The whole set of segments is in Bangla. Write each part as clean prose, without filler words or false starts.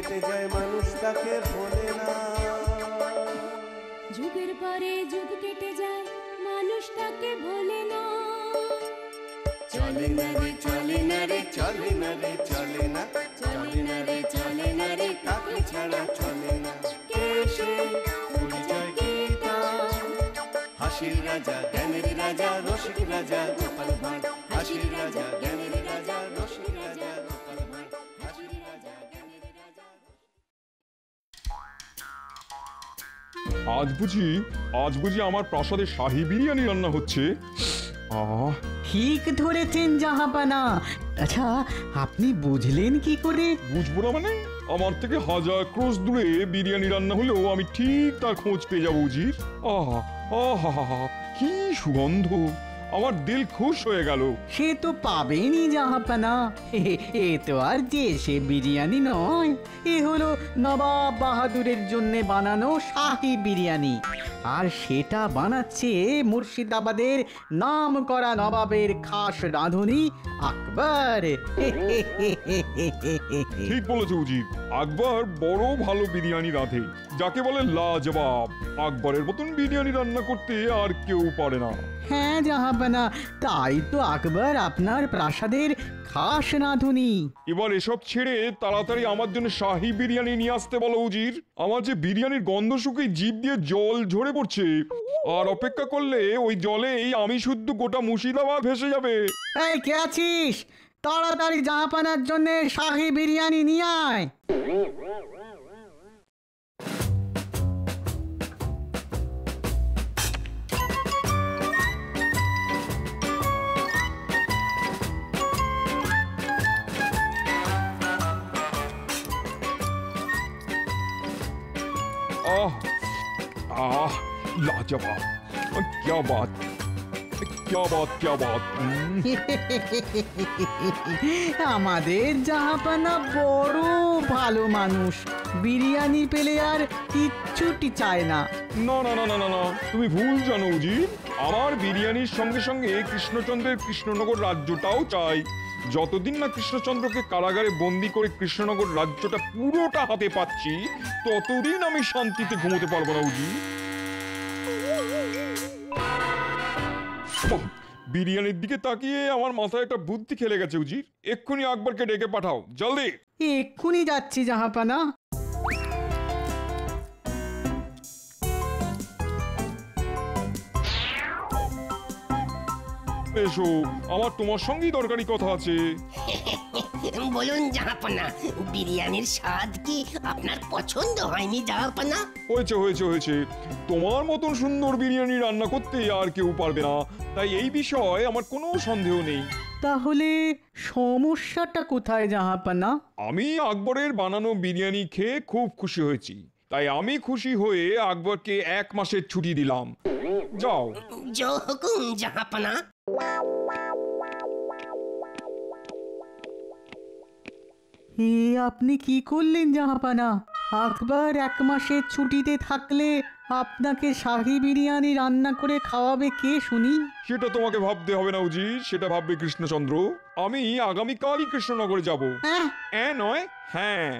কেটে যায় মানুষ তাকে ভোলে না। যুগের পরে যুগ কেটে যায় মানুষ তাকে ভোলে না। চলে না রে চলে না রে চলে না রে চলে না, চলে না রে চলে না রে কাকে ছাড়া চলে না। কে সে পরিচয় কি তার? হাসির রাজা জ্ঞানের রাজা রসিক রাজা গোপাল ভাঁড়। হাসির রাজা জ্ঞানের রাজা রসিক রাজা গোপাল ভাঁড়। হাসির রাজা জ্ঞানের রাজা। আজ বুঝি আমার প্রাসাদে শাহী বিরিয়ানি রান্না হচ্ছে। আহ, ঠিক ধরেছেন জাহাপানা। আচ্ছা, আপনি বুঝলেন কি করে? বুঝবো না মানে? আমার থেকে হাজার ক্রোশ দূরে বিরিয়ানি রান্না হলেও আমি ঠিক তার খোঁজ পেয়ে যাবো উজির। আহা আহা, কি সুগন্ধ! আমার দিল খুশ হয়ে গেল। সে তো পাবেনই জাহাপানা। এ তো আর যে সে বিরিয়ানি নয়, এ হলো নবাব বাহাদুরের জন্য বানানো শাহী বিরিয়ানি। আর সেটা বানাচ্ছে মুর্শিদাবাদের নাম করা নবাবের খাস রাঁধুনি আকবর। ঠিক বলেছো উজির, আকবর বড় ভালো বিরিয়ানি রাঁধে, যাকে বলে লাজবাব। আকবরের মতন বিরিয়ানি রান্না করতে আর কেউ পারে না। হ্যাঁ জাহাপানা, তাই তো আকবর আপনার প্রাসাদের খাস রাঁধুনি। এবার এসব ছেড়ে তাড়াতাড়ি আমার জন্য শাহী বিরিয়ানি নিয়ে আসতে বলো উজির। আমার যে বিরিয়ানির গন্ধ শুকে জিভ দিয়ে জল ঝরে পড়ছে, আর অপেক্ষা করলে ওই জলেই আমি শুদ্ধ গোটা মুর্শিদাবাদ ভেসে যাবে। এই কে আছিস? তাড়াতাড়ি জাহাপানার জন্য শাহী বিরিয়ানি নিয়ে আয়। आह आह लाजवाब, क्या बात क्या बात क्या बात। আমাদের জাহাপানা বড় ভালো মানুষ, বিরিয়ানি পেলে আর কিচ্ছুটি চায় না। না না না না না না, তুমি ভুল জানো উজির। আমার বিরিয়ানির সঙ্গে সঙ্গে কৃষ্ণচন্দ্রের কৃষ্ণনগর রাজ্যটাও চাই। যতদিন না কৃষ্ণচন্দ্রকে কারাগারে বন্দি করে কৃষ্ণনগর রাজ্যটা পুরোটা হাতে পাচ্ছি, ততদিন আমি শান্তিতে ঘুমোতে পারবো না উজি। বিরিয়ানির দিকে তাকিয়ে আমার মাথায় একটা বুদ্ধি খেলে গেছে উজির। এক্ষুনি আকবরকে ডেকে পাঠাও, জলদি। এক্ষুনি যাচ্ছি জাহাপানা। এসো, আমার তোমার সঙ্গেই দরকারি কথা আছে। বলুন জাহাপনা, বিরিয়ানির স্বাদ কি আপনার পছন্দ হয়নি জাহাপনা? হয়েছে হয়েছে হয়েছে, তোমার মতন সুন্দর বিরিয়ানি রান্না করতে আর কেউ পারবে না, তাই এই বিষয়ে আমার কোনো সন্দেহ নেই। তাহলে সমস্যাটা কোথায় জাহাপানা? আমি আকবরের বানানো বিরিয়ানি খেয়ে খুব খুশি হয়েছি, তাই আমি খুশি হয়ে আকবরকে 1 মাসের ছুটি দিলাম। যাও। জো হুকুম জাহাপনা। এ আপনি কি করলেন জাহাপানা? আকবর 1 মাসের ছুটিতে থাকলে আপনাকে শাহী বিরিয়ানি রান্না করে খাওয়াবে কে শুনি? সেটা তোমাকে ভাবতে হবে না উজি, সেটা ভাববে কৃষ্ণচন্দ্র। আমি আগামীকালই কৃষ্ণনগরে যাব। নয়, হ্যাঁ।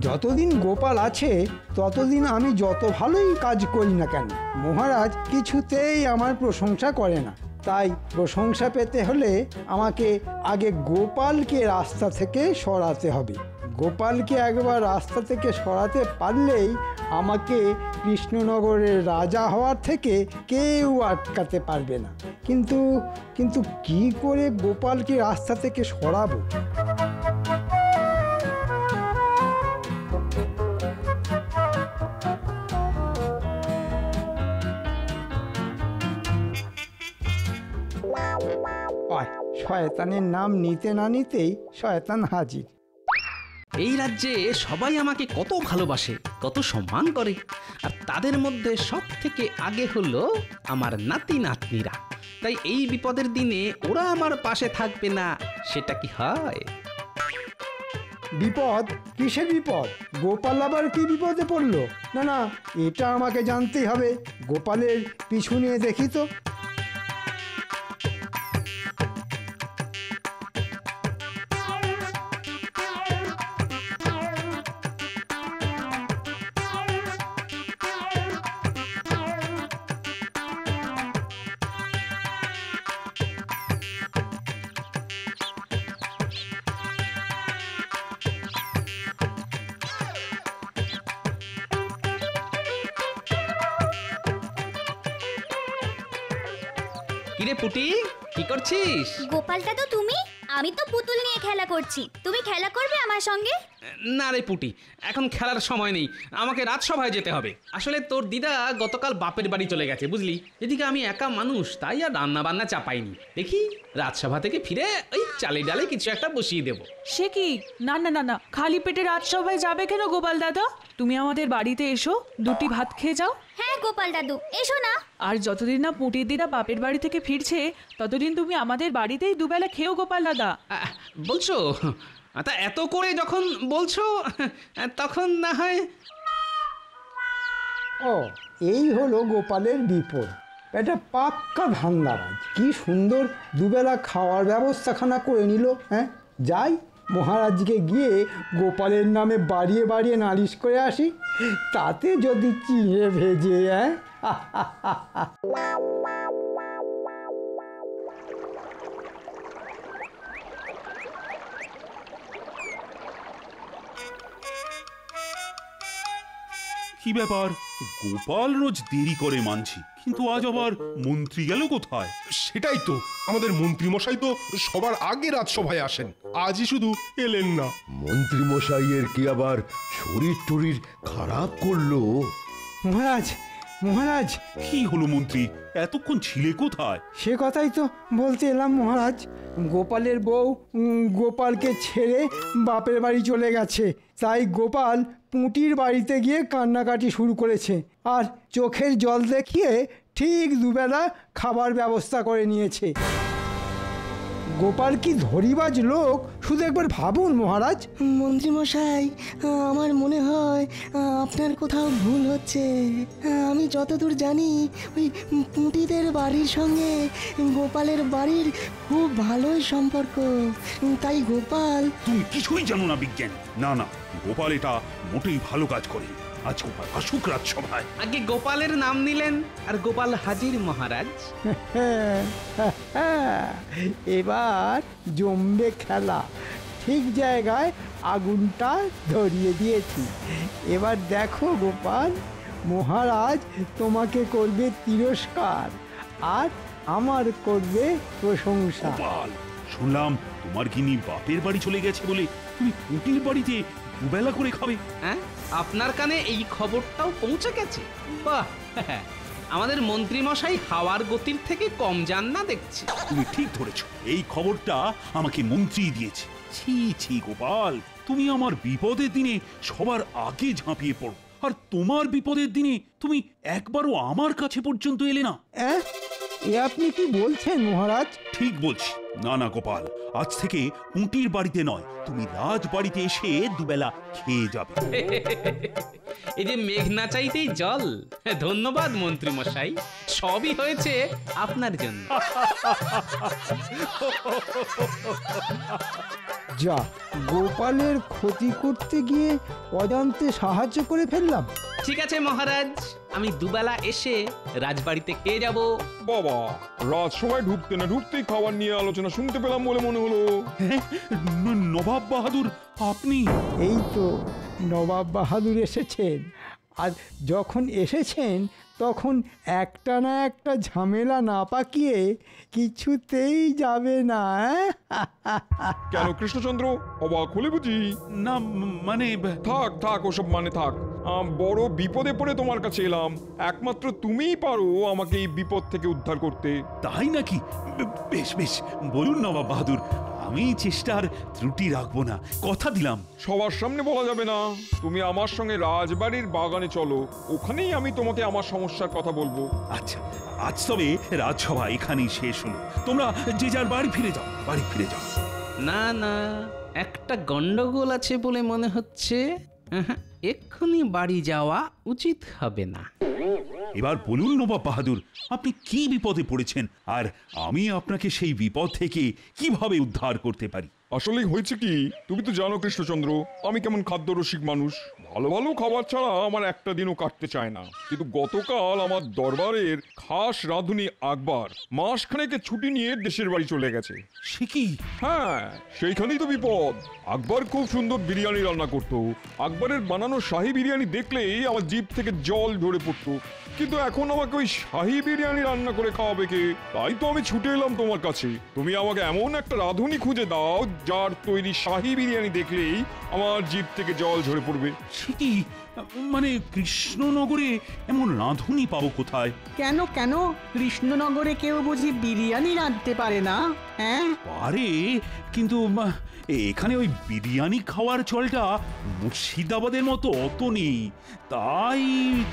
যতদিন গোপাল আছে ততদিন আমি যত ভালোই কাজ করি না কেন, মহারাজ কিছুতেই আমার প্রশংসা করে না। তাই প্রশংসা পেতে হলে আমাকে আগে গোপালকে রাস্তা থেকে সরাতে হবে। গোপালকে একবার রাস্তা থেকে সরাতে পারলেই আমাকে কৃষ্ণনগরের রাজা হওয়ার থেকে কেউ আটকাতে পারবে না। কিন্তু কিন্তু কি করে গোপালকে রাস্তা থেকে সরাবো? শয়তানের নাম নিতে না নিতেই শয়তান হাজির। এই রাজ্যে সবাই আমাকে কত ভালোবাসে, কত সম্মান করে, আর তাদের মধ্যে সব থেকে আগে হলো আমার নাতি নাতনিরা। তাই এই বিপদের দিনে ওরা আমার পাশে থাকবে না, সেটা কি হয়? বিপদ? কিসের বিপদ? গোপাল আবার কি বিপদে পড়লো? না না, এটা আমাকে জানতেই হবে। গোপালের পিছু নিয়ে দেখি তো। কিরে পুটি, কি করছিস? গোপালটা তো তুমি, আমি তো পুতুল নিয়ে খেলা করছি। তুমি খেলা করবে আমার সঙ্গে? না রে পুটি, এখন খেলার সময় নেই, আমাকে রাজসভায় যেতে হবে। আসলে তোর দিদা গতকাল বাপের বাড়ি চলে গেছে বুঝলি। এদিকে আমি একা মানুষ, তাই আর রান্না বান্না চাপাইনি। দেখি রাজসভা থেকে ফিরে ওই চালে ডালে কিছু একটা বসিয়ে দেবো। সে কি? না না না না, খালি পেটে রাজসভায় যাবে কেন গোপাল দাদা? তুমি আমাদের বাড়িতে এসো, দুটি ভাত খেয়ে যাও। হ্যাঁ গোপাল দাদু, এসো না। আর যতদিন না পুটির দিদা বাপের বাড়ি থেকে ফিরছে, ততদিন তুমি আমাদের বাড়িতেই দুবেলা খেও গোপাল দাদা। বলছো? তা এত করে যখন বলছো তখন না হয়। ও, এই হলো গোপালের বিপদ। এটা পাক্কা ধান্দাবাজ। কি সুন্দর দুবেলা খাওয়ার ব্যবস্থাখানা করে নিল। হ্যাঁ, যাই মহারাজকে গিয়ে গোপালের নামে বাড়িয়ে বাড়িয়ে নালিশ করে আসি, তাতে যদি চিড়ে ভেজে। হ্যাঁ, কি ব্যাপার? গোপাল রোজ দেরি করে মানছি, কিন্তু আজ আবার মন্ত্রী গেল কোথায়? সেটাই তো, আমাদের মন্ত্রী মশাই তো সবার আগে রাজসভায় আসেন, আজই শুধু এলেন না। মন্ত্রী মশাইয়ের কি আবার শরীর টরীর খারাপ করলো? মহারাজ, মহারাজ। কি হলো মন্ত্রী, এতক্ষণ ছিলে কোথায়? সে কথাই তো বলতে এলাম মহারাজ। গোপালের বউ গোপালকে ছেড়ে বাপের বাড়ি চলে গেছে, তাই গোপাল পুঁটির বাড়িতে গিয়ে কান্নাকাটি শুরু করেছে। আর চোখের জল দেখিয়ে ঠিক দুবেলা খাবার ব্যবস্থা করে নিয়েছে। গোপাল কি ধরিবাজ লোক, শুধু একবার ভাবুন মহারাজ। মন্ত্রীমশাই, আমার মনে হয় আপনার কোথাও ভুল হচ্ছে। আমি যতদূর জানি ওই পুঁটিদের বাড়ির সঙ্গে গোপালের বাড়ির খুব ভালোই সম্পর্ক, তাই গোপাল। তুমি কিছুই জানো না বিজ্ঞান। না না, গোপাল এটা মোটেই ভালো কাজ করে। আজ গোপাল আসুক রাজসভায়। আগে গোপালের নাম নিলেন আর গোপাল হাজির মহারাজ। এবার জমবে খেলা। ঠিক জায়গায় আগুনটা ধরিয়ে দিয়েছি। এবার দেখো গোপাল, মহারাজ তোমাকে করবে তিরস্কার আর আমার করবে প্রশংসা। গোপাল, শুনলাম তোমার গিনি বাপের বাড়ি চলে গেছে বলে তুমি পুঁটির বাড়িতে দুবেলা করে খাবে। হ্যাঁ, আপনার কানে এই খবরটাও পৌঁছে গেছে? বাহ, আমাদের মন্ত্রী মশাই হাওয়ার গতির থেকে কম যান না দেখছি। তুমি ঠিক ধরেছো, এই খবরটা আমাকে মন্ত্রী দিয়েছে। ছি ছি গোপাল, তুমি আমার বিপদের দিনে সবার আগে ঝাঁপিয়ে পড়ো, আর তোমার বিপদের দিনে তুমি একবারও আমার কাছে পর্যন্ত এলে না। এ আপনি কি বলছেন মহারাজ? ঠিক বলছি। না না গোপাল, আজ থেকে পুঁটির বাড়িতে নয়, তুমি রাজ বাড়িতে এসে দুবেলা খেয়ে যাবে। এই যে মেঘ না চাইতেই জল। ধন্যবাদ মন্ত্রী মশাই, সবই হয়েছে আপনার জন্য। যা, গোপালের ক্ষতি করতে গিয়ে অজান্তে সাহায্য করে ফেললাম। ঠিক আছে মহারাজ, আমি দুবেলা এসে রাজবাড়িতে খেয়ে যাব। বাবা, রাজসভায় ঢুকতে না ঢুকতেই খাবার নিয়ে আলোচনা শুনতে পেলাম বলে মনে হলো। নবাব বাহাদুর আপনি? এই তো নবাব বাহাদুর এসেছেন। আর যখন এসেছেন তখন একটা না একটা ঝামেলা না পাকিয়ে কিছুতেই যাবে না। কেন কৃষ্ণচন্দ্র, অবাক হলে বুঝি? না মানে থাক থাক, ওসব মানে থাক। বড় বিপদে পড়ে তোমার কাছে এলাম, একমাত্র তুমিই পারো আমাকে এই বিপদ থেকে উদ্ধার করতে। তাই নাকি? বেশ বেশ, বলুন নবাব বাহাদুর, আমি চেষ্টার ত্রুটি রাখবো না, কথা দিলাম। সবার সামনে বলা যাবে না। তুমি আমার সঙ্গে রাজবাড়ির বাগানে চলো, ওখানেই আমি তোমাকে আমার সমস্যার কথা বলবো। আচ্ছা, আজ তবে রাজসভা এখানেই শেষ হলো। তোমরা যে যার বাড়ি ফিরে যাও, বাড়ি ফিরে যাও। না না, একটা গন্ডগোল আছে বলে মনে হচ্ছে। এক্ষুনি বাড়ি যাওয়া উচিত হবে না। এবার বলুন নবাব বাহাদুর, আপনি কি বিপদে পড়েছেন আর আমি আপনাকে সেই বিপদ থেকে কিভাবে উদ্ধার করতে পারি? আসলে হয়েছে কি, তুমি তো জানো কৃষ্ণচন্দ্র আমি কেমন খাদ্য রসিক মানুষ। ভালো ভালো খাবার ছাড়া আমার একটা দিনও কাটতে চায় না। কিন্তু গতকাল আমার দরবারের খাস রাঁধুনি আকবর মাসখানেকে ছুটি নিয়ে দেশের বাড়ি চলে গেছে। সে কি? হ্যাঁ, সেইখানেই তো বিপদ। আকবর খুব সুন্দর বিরিয়ানি রান্না করতো। আকবরের বানানো শাহী বিরিয়ানি দেখলেই আমার জিভ থেকে জল ঝরে পড়তো। কিন্তু এখন আমাকে ওই শাহী বিরিয়ানি রান্না করে খাওয়াবে কে? তাই তো আমি ছুটে এলাম তোমার কাছে। তুমি আমাকে এমন একটা রাঁধুনি খুঁজে দাও যার তৈরি শাহী বিরিয়ানি দেখলেই আমার জিভ থেকে জল ঝরে পড়বে। সে কি? মানে কৃষ্ণনগরে এমন রাঁধুনি পাবো কোথায়? কেন কেন কৃষ্ণনগরে কেউ বুঝি বিরিয়ানি রাঁধতে পারে না? হ্যাঁ পারে, কিন্তু এখানে ওই বিরিয়ানি খাওয়ার চলটা মুর্শিদাবাদের মতো অত নেই। তাই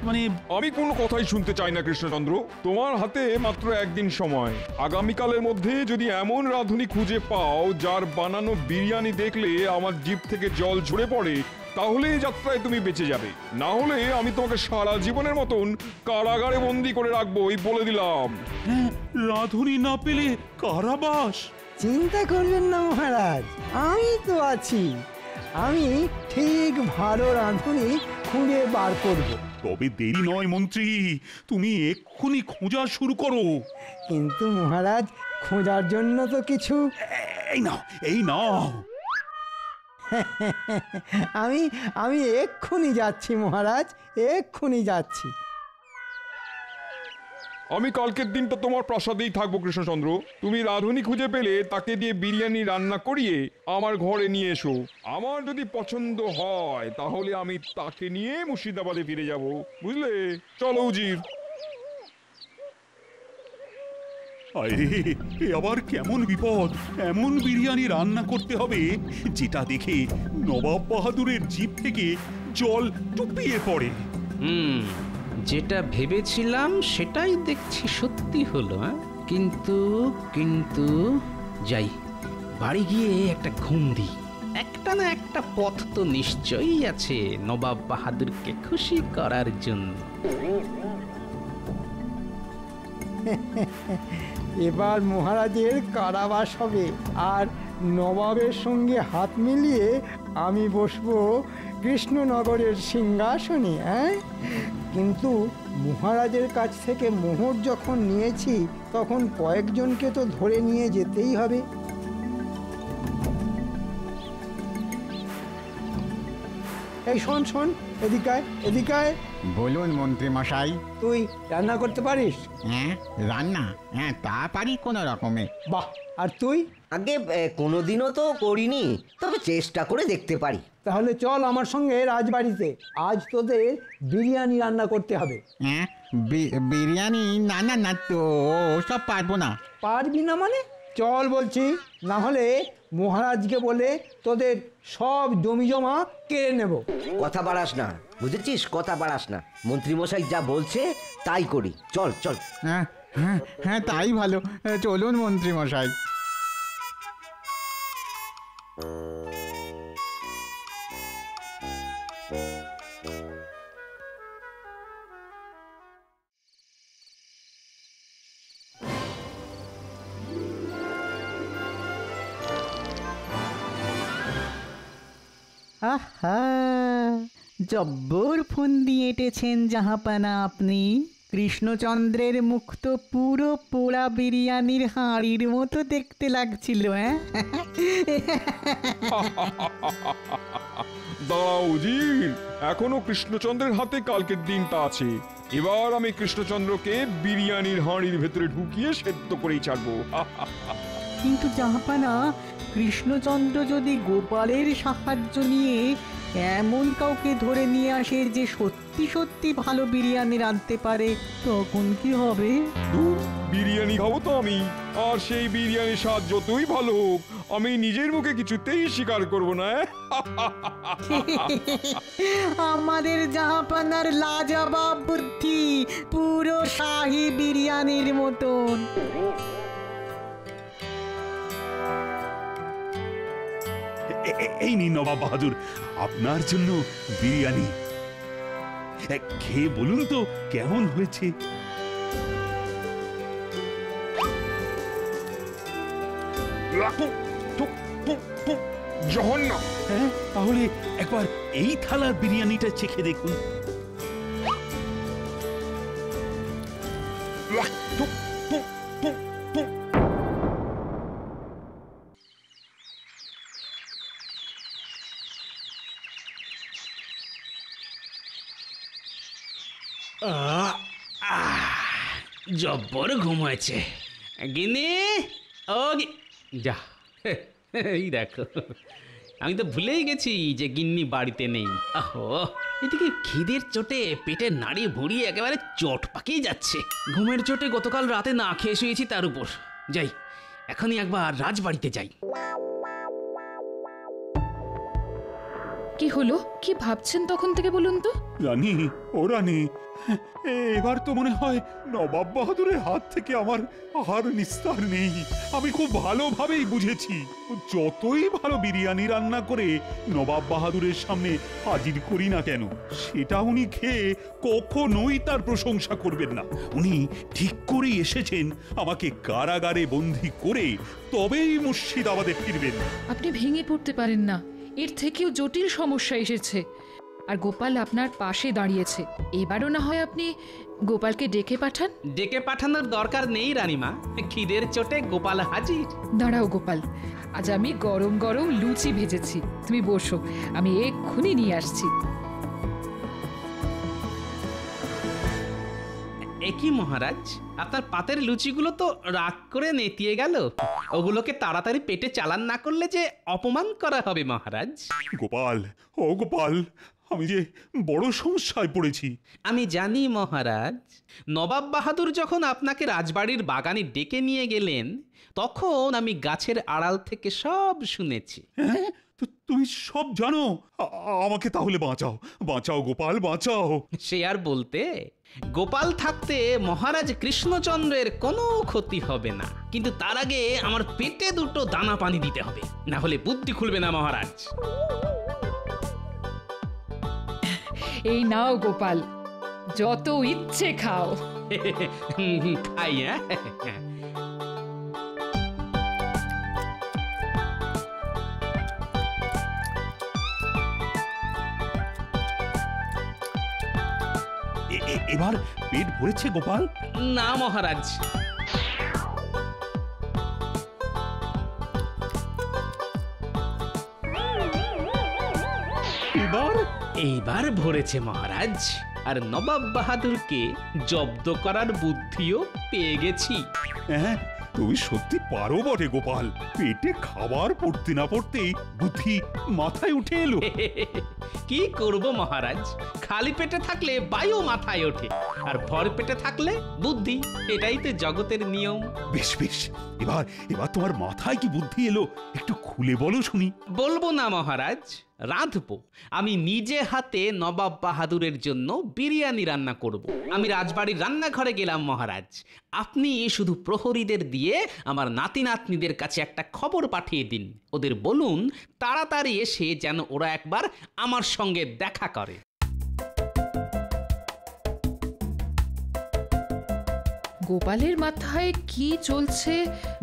মানে আমি কোনো কথাই শুনতে চাই না কৃষ্ণচন্দ্র। তোমার হাতে মাত্র একদিন সময়। আগামীকালের মধ্যে যদি এমন রাঁধুনি খুঁজে পাও যার বানানো বিরিয়ানি দেখলে আমার জিভ থেকে জল ঝরে পড়ে, তাহলে এই যাত্রায় তুমি বেঁচে যাবে। না হলে আমি তোমাকে সারা জীবনের মতন কারাগারে বন্দি করে রাখবো, এই বলে দিলাম। রাঁধুনি না পেলে কারাবাস? চিন্তা করবেন না মহারাজ, আমি তো আছি। আমি ঠিক ভালো রাঁধুনি খুঁজে বার করব। তবে দেরি নয় মন্ত্রী, তুমি এক্ষুনি খোঁজা শুরু করো। কিন্তু মহারাজ, খোঁজার জন্য তো কিছু। এই নাও। আমি আমি এক্ষুনি যাচ্ছি মহারাজ, এক্ষুনি যাচ্ছি। আমি কালকের দিনটা তোমার প্রাসাদেই থাকবো কৃষ্ণচন্দ্র। তুমি রাঁধুনি খুঁজে পেলে তাকে দিয়ে বিরিয়ানি রান্না করিয়ে আমার ঘরে নিয়ে এসো। আমার যদি পছন্দ হয় তাহলে আমি তাকে নিয়ে মুর্শিদাবাদে ফিরে যাব, বুঝলে? চলো উজির। আরে এ আবার কেমন বিপদ! এমন বিরিয়ানি রান্না করতে হবে যেটা দেখে নবাব বাহাদুরের জিভ থেকে জল টুপিয়ে পড়ে। যেটা ভেবেছিলাম সেটাই দেখছি সত্যি হলো। কিন্তু কিন্তু যাই, বাড়ি গিয়ে একটা ঘুম দিই। একটা না একটা পথ তো নিশ্চয়ই আছে নবাব বাহাদুরকে খুশি করার জন্য। এবার মহারাজের কারাবাস হবে, আর নবাবের সঙ্গে হাত মিলিয়ে আমি বসবো কৃষ্ণনগরের সিংহাসনে। কিন্তু মহারাজের কাছ থেকে মোহর যখন নিয়েছি তখন কয়েকজনকে তো ধরে নিয়ে যেতেই হবে। এই শোন শোন, এদিকায় এদিকায়। বলুন মন্ত্রী মশাই। তুই রান্না করতে পারিস? হ্যাঁ রান্না, হ্যাঁ তা পারি কোনো রকমে। বাহ, আর তুই? আগে কোনোদিনও তো করিনি, তবে চেষ্টা করে দেখতে পারি। তাহলে চল আমার সঙ্গে রাজবাড়িতে, আজ তোদের বিরিয়ানি রান্না করতে হবে। হ্যাঁ বিরিয়ানি? না না না, তো সব পারবো না। পারবি না মানে? চল বলছি, না হলে মহারাজকে বলে তোদের সব জমি জমা কেড়ে নেব। কথা বাড়াস না, বুঝেছিস? কথা বাড়াস না। মন্ত্রীমশাই যা বলছে তাই করি। চল চল। হ্যাঁ হ্যাঁ হ্যাঁ, তাই ভালো। চলুন মন্ত্রী মশাই। আহা, জব্বর ফন্দি এঁটেছেন জাহাপানা আপনি। কৃষ্ণচন্দ্রের মুখ তো পুরো পোড়া বিরিয়ানির হাঁড়ির মতো দেখতে লাগছিল। দাঁড়াও উজির, এখনো কৃষ্ণচন্দ্রের হাতে কালকের দিনটা আছে। এবার আমি কৃষ্ণচন্দ্রকে বিরিয়ানির হাঁড়ির ভেতরে ঢুকিয়ে সেদ্ধ করেই ছাড়বো। কিন্তু জাহাপানা, কৃষ্ণচন্দ্র যদি গোপালের সাহায্য নিয়ে এমন কাউকে ধরে নিয়ে আসে যে সত্যি সত্যি ভালো বিরিয়ানি রাঁধতে পারে, তখন কি হবে? বিরিয়ানি খাবো তো আমি, আর সেই বিরিয়ানির স্বাদ যতই ভালো হোক আমি নিজের মুখে কিছুতেই স্বীকার করব না। আমাদের জাহাপানার লাজবাব বুদ্ধি, পুরো শাহী বিরিয়ানির মতন। এই নিন নবাব বাহাদুর, আপনার জন্য বিরিয়ানি। খেয়ে বলুন তো কেমন হয়েছে। জঘন্য। হ্যাঁ, তাহলে একবার এই থালার বিরিয়ানিটা চেখে দেখুন। জব্বর ঘুম হয়েছে। গিন্নি, ও যা, এই দেখো, আমি তো ভুলেই গেছি যে গিন্নি বাড়িতে নেই। আহো, এদিকে খিদের চোটে পেটের নাড়ি ভুড়ি একেবারে চট পাকিয়ে যাচ্ছে। ঘুমের চোটে গতকাল রাতে না খেয়ে শুয়েছি তার উপর। যাই, এখনই একবার রাজবাড়িতে যাই। কি হলো? কি ভাবছেন তখন থেকে বলুন তো? রানী, ও রানী, এবার তো মনে হয় নবাব বাহাদুরের হাত থেকে আমার আর নিস্তার নেই। আমি খুব ভালোভাবেই বুঝেছি, যতই ভালো বিরিয়ানি রান্না করে নবাব বাহাদুরের সামনে হাজির করি না কেন, সেটা উনি খেয়ে কখনোই তার প্রশংসা করবেন না। উনি ঠিক করেই এসেছেন আমাকে কারাগারে বন্দী করে তবেই মুর্শিদাবাদে ফিরবেন। আপনি ভেঙে পড়তে পারেন না, এর থেকেও জটিল সমস্যা এসেছে। আর গোপাল আপনার পাশে দাঁড়িয়েছে। এবারও না হয় আপনি গোপালকে ডেকে পাঠান। ডেকে পাঠানোর দরকার নেই রানীমা, খিদের চোটে গোপাল হাজির। দাঁড়াও গোপাল, আজ আমি গরম গরম লুচি ভেজেছি, তুমি বসো, আমি এক্ষুনি নিয়ে আসছি। একই মহারাজ, আপনার পাতের লুচিগুলো তো রাগ করে নেতিয়ে গেল। ওগুলোকে তাড়াতাড়ি পেটে চালান না করলে যে অপমান করা হবে মহারাজ। গোপাল, ও গোপাল, আমি যে বড় সমস্যায় পড়েছি। আমি জানি মহারাজ, নবাব বাহাদুর যখন আপনাকে রাজবাড়ির বাগানে ডেকে নিয়ে গেলেন, তখন আমি গাছের আড়াল থেকে সব শুনেছি। হ্যাঁ, তুমি সব জানো? আমাকে তাহলে বাঁচাও, বাঁচাও গোপাল, বাঁচাও। সে আর বলতে, গোপাল থাকতে মহারাজ কৃষ্ণচন্দ্রের কোনো ক্ষতি হবে না, কিন্তু তার আগে আমার পেটে দুটো দানা পানি দিতে হবে, না হলে বুদ্ধি খুলবে না মহারাজ। এই নাও গোপাল, যত ইচ্ছে খাও। খাই। হ্যাঁ, এবার পেট ভরেছে গোপাল? না মহারাজ। এইবার ভরেছে মহারাজ, আর নবাব বাহাদুরকে জব্দ করার বুদ্ধিও পেয়ে গেছি। হ্যাঁ, তুমি সত্যি পারো বটে গোপাল। পেটে খাবার পড়তে না পড়তেই বুদ্ধি মাথায় উঠে এলো। কি করব মহারাজ, খালি পেটে থাকলে বায়ু মাথায় ওঠে, আর ভর পেটে থাকলে বুদ্ধি। এটাই তো জগতের নিয়ম। বেশ বেশ, এবার এবার তোমার মাথায় কি বুদ্ধি এলো একটু খুলে বলো শুনি। বলবো না মহারাজ, রাঁধবো। আমি নিজে হাতে নবাব বাহাদুরের জন্য বিরিয়ানি রান্না করব। আমি রাজবাড়ির রান্নাঘরে গেলাম মহারাজ। আপনি শুধু প্রহরীদের দিয়ে আমার নাতি নাতনিদের কাছে একটা খবর পাঠিয়ে দিন। ওদের বলুন তাড়াতাড়ি এসে যেন ওরা একবার আমার সঙ্গে দেখা করে। গোপালের মাথায় কি চলছে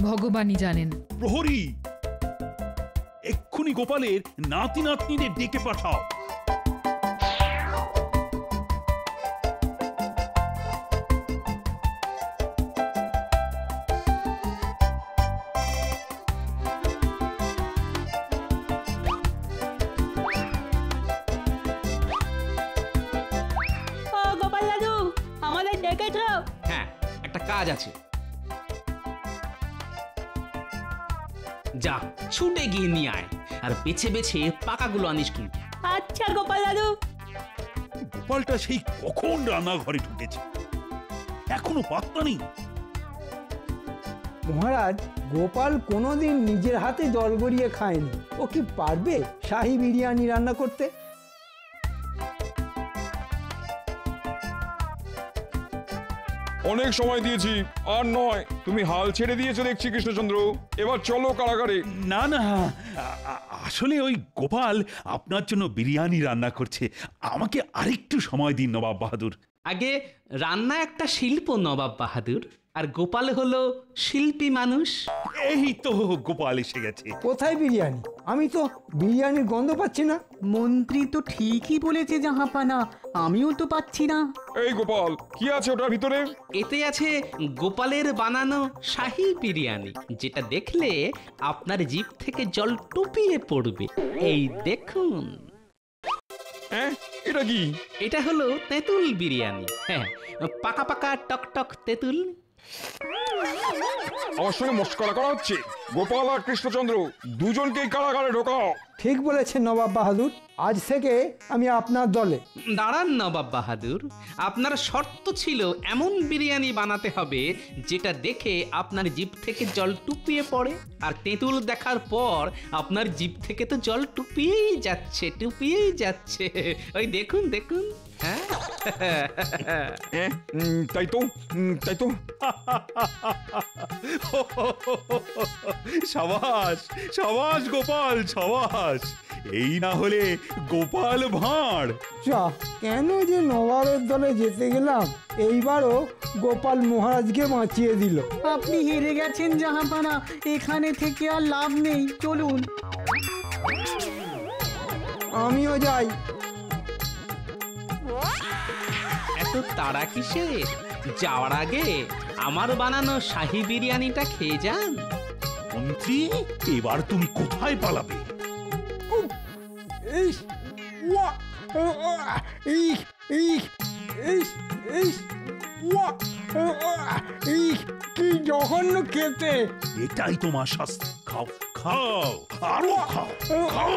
ভগবানই জানেন। প্রহরী, এক্ষুনি গোপালের নাতি নাতনিদের ডেকে পাঠাও। গোপাল দাদু, আমাদের ডেকেছ? হ্যাঁ, একটা কাজ আছে। যা, ছুটে গিয়ে নিয়ে আয়, আর বেছে বেছে পাকাগুলো আনিস কিন্তু। আচ্ছা গোপাল দাদু। গোপালটা সেই কখন রান্নাঘরে ঢুকেছে, এখনো পাত্তা নেই। মহারাজ, গোপাল কোনোদিন নিজের হাতে জল গড়িয়ে খায়নি। ও কি পারবে শাহী বিরিয়ানি রান্না করতে? অনেক সময় দিয়েছি, আর নয়। তুমি হাল ছেড়ে দিয়েছো দেখছি কৃষ্ণচন্দ্র। এবার চলো কারাগারে। না না, আসলে ওই গোপাল আপনার জন্য বিরিয়ানি রান্না করছে। আমাকে আরেকটু সময় দিন নবাব বাহাদুর। আগে রান্না একটা শিল্প নবাব বাহাদুর, আর গোপাল হলো শিল্পী মানুষ। এই তো গোপাল এসে গেছে। কোথায় বিরিয়ানি? আমি তো বিরিয়ানির গন্ধ পাচ্ছি না। মন্ত্রী তো ঠিকই বলেছে জাহাপানা, আমিও তো পাচ্ছি না। এই গোপাল, কি আছে ওটার ভিতরে? এতে আছে গোপালের বানানো শাহী বিরিয়ানি, যেটা দেখলে আপনার জিভ থেকে জল টুপিয়ে পড়বে। এই দেখুন। এটা কি? এটা হলো তেঁতুল বিরিয়ানি। হ্যাঁ, পাকা পাকা টক টক তেঁতুল। আমার সঙ্গে মস্করা করা হচ্ছে? গোপাল আর কৃষ্ণচন্দ্র দুজনকেই কারাগারে ঢোকাও। ঠিক বলেছেন নবাব বাহাদুর, আজ থেকে আমি আপনার দলে। দাঁড়ান নবাব বাহাদুর, আপনার শর্ত ছিল এমন বিরিয়ানি বানাতে হবে যেটা দেখে আপনার জিভ থেকে জল টুপিয়ে পড়ে। আর তেঁতুল দেখার পর আপনার জিভ থেকে তো জল টুপিয়েই যাচ্ছে, টুপিয়েই যাচ্ছে। ওই দেখুন দেখুন। হ্যাঁ, তাই তো, তাই তো। সাবাস সাবাস গোপাল, সাবাস। এই না হলে গোপাল ভাঁড়। যা, কেন যে নবাবের দলে যেতে গেলাম। এইবারও গোপাল মহারাজকে বাঁচিয়ে দিল। আপনি হেরে গেছেন জাহাপানা, এখানে থেকে আর লাভ নেই, চলুন। আমিও যাই। এত তাড়া কিসের? যাওয়ার আগে আমার বানানো শাহী বিরিয়ানিটা খেয়ে যান। মন্ত্রী, এবার তুমি কোথায় পালাবে? কি জঘন্য খেতে। এটাই তোমার শাস্তি। খাও খাও, আরো খাও, খাও।